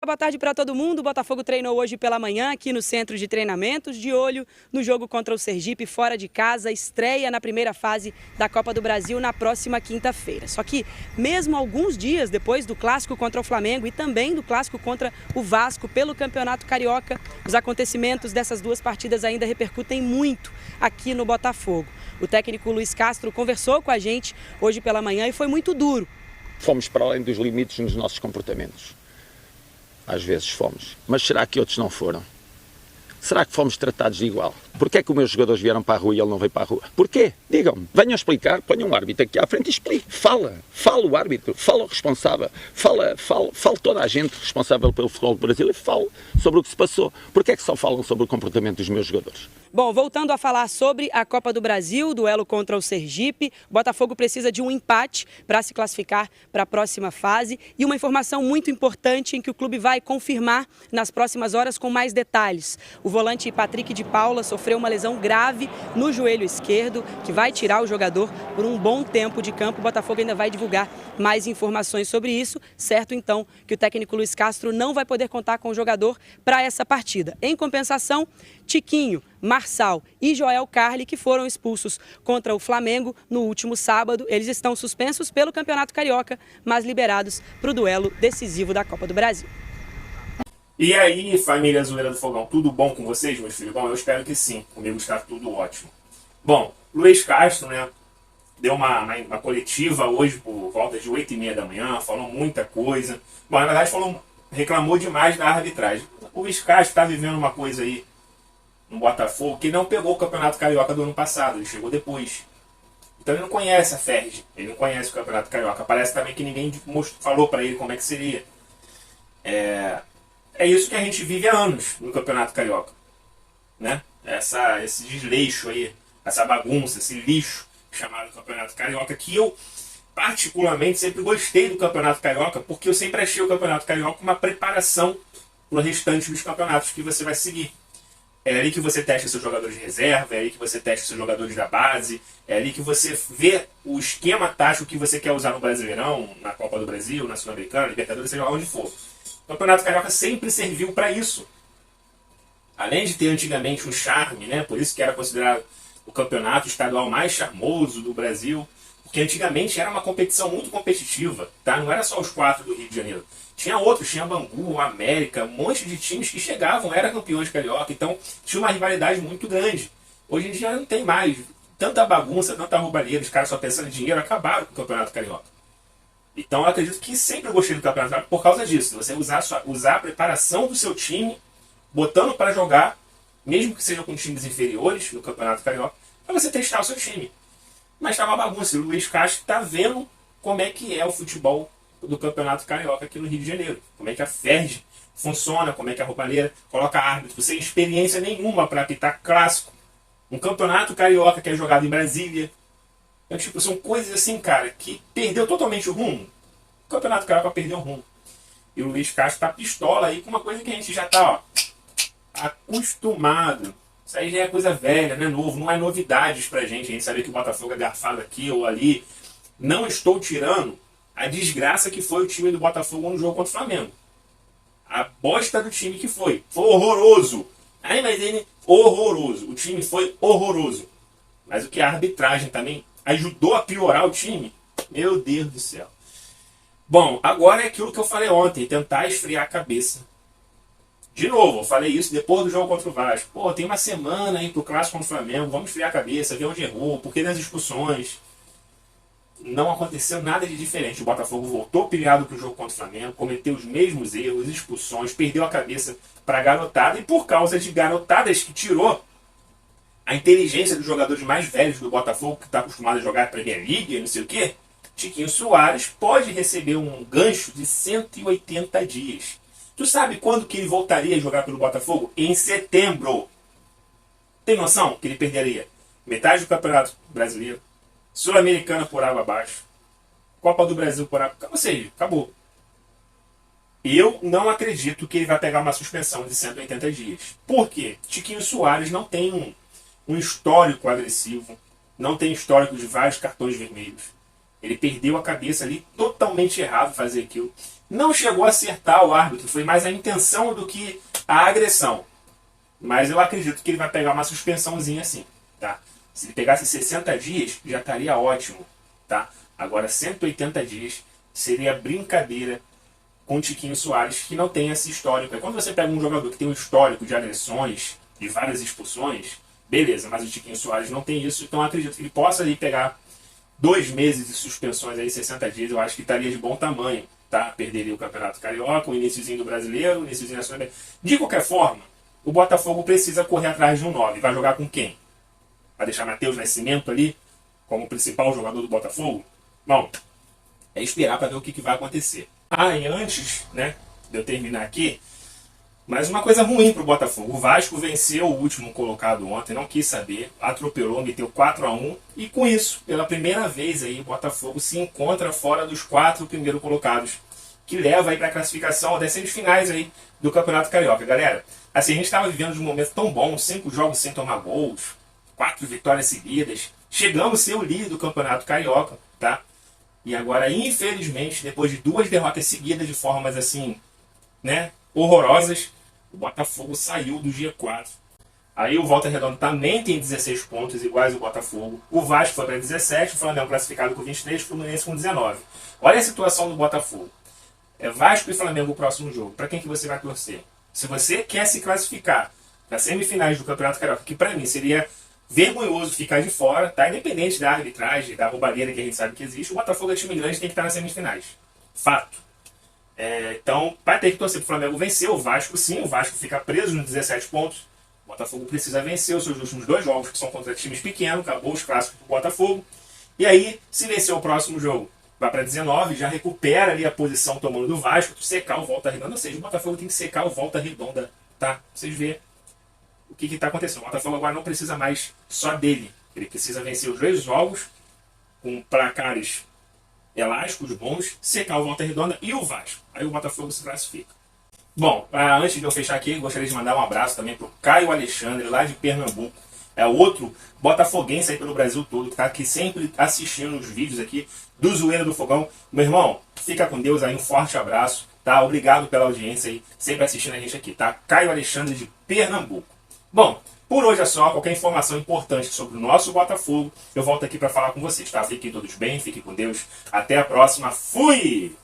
Boa tarde para todo mundo. O Botafogo treinou hoje pela manhã aqui no centro de treinamentos, de olho no jogo contra o Sergipe, fora de casa, estreia na primeira fase da Copa do Brasil na próxima quinta-feira. Só que, mesmo alguns dias depois do clássico contra o Flamengo e também do clássico contra o Vasco pelo Campeonato Carioca, os acontecimentos dessas duas partidas ainda repercutem muito aqui no Botafogo. O técnico Luiz Castro conversou com a gente hoje pela manhã e foi muito duro. Fomos para além dos limites nos nossos comportamentos. Às vezes fomos. Mas será que outros não foram? Será que fomos tratados de igual? Porquê é que os meus jogadores vieram para a rua e ele não veio para a rua? Porquê? Digam-me. Venham explicar, ponham um árbitro aqui à frente e explique. Fala o árbitro, fala o responsável, fala toda a gente responsável pelo futebol do Brasil e fala sobre o que se passou. Porquê é que só falam sobre o comportamento dos meus jogadores? Bom, voltando a falar sobre a Copa do Brasil, duelo contra o Sergipe, o Botafogo precisa de um empate para se classificar para a próxima fase e uma informação muito importante em que o clube vai confirmar nas próximas horas com mais detalhes. O volante Patrick de Paula sofreu uma lesão grave no joelho esquerdo, que vai tirar o jogador por um bom tempo de campo. O Botafogo ainda vai divulgar mais informações sobre isso, certo então que o técnico Luiz Castro não vai poder contar com o jogador para essa partida. Em compensação, Tiquinho, Marçal e Joel Carli, que foram expulsos contra o Flamengo no último sábado, eles estão suspensos pelo Campeonato Carioca, mas liberados para o duelo decisivo da Copa do Brasil. E aí, família Zoeira do Fogão, tudo bom com vocês, meus filhos? Bom, eu espero que sim, comigo está tudo ótimo. Bom, Luiz Castro, né, deu uma coletiva hoje por volta de 8h30 da manhã, falou muita coisa. Bom, na verdade reclamou demais da arbitragem. O Luiz Castro está vivendo uma coisa aí no Botafogo que não pegou o Campeonato Carioca do ano passado, ele chegou depois. Então ele não conhece a Ferg, ele não conhece o Campeonato Carioca. Parece também que ninguém falou para ele como é que seria. É isso que a gente vive há anos no Campeonato Carioca, né? Esse desleixo aí, essa bagunça, esse lixo chamado Campeonato Carioca, que eu particularmente sempre gostei do Campeonato Carioca, porque eu sempre achei o Campeonato Carioca uma preparação para o restante dos campeonatos que você vai seguir. É ali que você testa seus jogadores de reserva, é ali que você testa seus jogadores da base, é ali que você vê o esquema tático que você quer usar no Brasileirão, na Copa do Brasil, na Sul-Americana, Libertadores, seja lá onde for. O Campeonato Carioca sempre serviu para isso. Além de ter antigamente um charme, né? Por isso que era considerado o campeonato estadual mais charmoso do Brasil, porque antigamente era uma competição muito competitiva, tá? Não era só os 4 do Rio de Janeiro. Tinha outros, tinha Bangu, América, um monte de times que chegavam, eram campeões carioca, então tinha uma rivalidade muito grande. Hoje em dia não tem mais tanta bagunça, tanta roubalheira, os caras só pensando em dinheiro, acabaram com o Campeonato Carioca. Então eu acredito que sempre eu gostei do Campeonato Carioca por causa disso. Você usar a preparação do seu time, botando para jogar, mesmo que seja com times inferiores no Campeonato Carioca, para você testar o seu time. Mas está uma bagunça. O Luiz Castro está vendo como é que é o futebol do Campeonato Carioca aqui no Rio de Janeiro. Como é que a Ferg funciona, como é que a roubalheira coloca árbitro sem experiência nenhuma para apitar clássico. Um Campeonato Carioca que é jogado em Brasília. Então, tipo, são coisas assim, cara, que perdeu totalmente o rumo. O Campeonato Carioca perdeu o rumo. E o Luiz Castro tá pistola aí com uma coisa que a gente já tá, acostumado. Isso aí já é coisa velha, não é novo, não é novidades pra gente. A gente sabe que o Botafogo é garfado aqui ou ali. Não estou tirando a desgraça que foi o time do Botafogo no jogo contra o Flamengo. A bosta do time que foi. Foi horroroso. Aí, mas ele, horroroso. O time foi horroroso. Mas o que a arbitragem também ajudou a piorar o time, meu Deus do céu. Bom, agora é aquilo que eu falei ontem, tentar esfriar a cabeça. De novo, eu falei isso depois do jogo contra o Vasco. Pô, tem uma semana aí pro clássico contra o Flamengo, vamos esfriar a cabeça, ver onde errou, porque nas discussões não aconteceu nada de diferente. O Botafogo voltou pilhado pro jogo contra o Flamengo, cometeu os mesmos erros, expulsões, perdeu a cabeça pra garotada, e por causa de garotadas que tirou a inteligência dos jogadores mais velhos do Botafogo, que está acostumado a jogar Premier League, não sei o quê, Tiquinho Soares pode receber um gancho de 180 dias. Tu sabe quando que ele voltaria a jogar pelo Botafogo? Em setembro. Tem noção que ele perderia metade do Campeonato Brasileiro, Sul-Americana por água abaixo, Copa do Brasil por água... Ou seja, acabou. Eu não acredito que ele vai pegar uma suspensão de 180 dias. Por quê? Tiquinho Soares não tem um histórico agressivo, não tem histórico de vários cartões vermelhos. Ele perdeu a cabeça ali, totalmente errado fazer aquilo. Não chegou a acertar o árbitro, foi mais a intenção do que a agressão. Mas eu acredito que ele vai pegar uma suspensãozinha assim, tá? Se ele pegasse 60 dias, já estaria ótimo, tá? Agora 180 dias seria brincadeira com o Tiquinho Soares, que não tem esse histórico. Quando você pega um jogador que tem um histórico de agressões, de várias expulsões, beleza, mas o Tiquinho Soares não tem isso, então eu acredito que ele possa ali pegar 2 meses de suspensões, aí 60 dias, eu acho que estaria de bom tamanho, tá? Perderia o Campeonato Carioca, o iniciozinho do Brasileiro, o iniciozinho da Sul-Americana. De qualquer forma, o Botafogo precisa correr atrás de um 9. Vai jogar com quem? Vai deixar Matheus Nascimento ali como principal jogador do Botafogo? Bom, é esperar para ver o que vai acontecer. E antes, né, de eu terminar aqui, mais uma coisa ruim para o Botafogo. O Vasco venceu o último colocado ontem, não quis saber, atropelou, meteu 4-1. E com isso, pela primeira vez aí, o Botafogo se encontra fora dos 4 primeiros colocados, que leva aí para a classificação das semifinais aí do Campeonato Carioca. Galera, assim, a gente estava vivendo um momento tão bom, 5 jogos sem tomar gols, 4 vitórias seguidas, chegamos a ser o líder do Campeonato Carioca, tá? E agora, infelizmente, depois de 2 derrotas seguidas de formas assim, né, horrorosas, o Botafogo saiu do G4. Aí o Volta Redonda também tem 16 pontos, iguais ao Botafogo. O Vasco foi para 17, o Flamengo classificado com 23, o Fluminense com 19. Olha a situação do Botafogo. É Vasco e Flamengo o próximo jogo. Para quem que você vai torcer? Se você quer se classificar nas semifinais do Campeonato Carioca, que para mim seria vergonhoso ficar de fora, tá? Independente da arbitragem, da roubalheira que a gente sabe que existe, o Botafogo é time grande, tem que estar nas semifinais. Fato. Então, vai ter que torcer para o Flamengo vencer. O Vasco, sim, o Vasco fica preso nos 17 pontos. O Botafogo precisa vencer os seus últimos 2 jogos, que são contra times pequenos, acabou os clássicos do Botafogo. E aí, se vencer o próximo jogo, vai para 19, já recupera ali a posição tomando do Vasco, secar o Volta Redonda. Ou seja, o Botafogo tem que secar o Volta Redonda, tá? Vocês verem o que está acontecendo. O Botafogo agora não precisa mais só dele. Ele precisa vencer os 2 jogos com placares elásticos bons, secar o Volta Redonda e o Vasco. Aí o Botafogo se classifica. Bom, antes de eu fechar aqui, gostaria de mandar um abraço também para o Caio Alexandre, lá de Pernambuco. É outro botafoguense aí pelo Brasil todo, que está aqui sempre assistindo os vídeos aqui do Zoeira do Fogão. Meu irmão, fica com Deus aí, um forte abraço, tá? Obrigado pela audiência aí, sempre assistindo a gente aqui, tá? Caio Alexandre de Pernambuco. Bom, por hoje é só. Qualquer informação importante sobre o nosso Botafogo, eu volto aqui para falar com vocês, tá? Fiquem todos bem, fiquem com Deus. Até a próxima. Fui!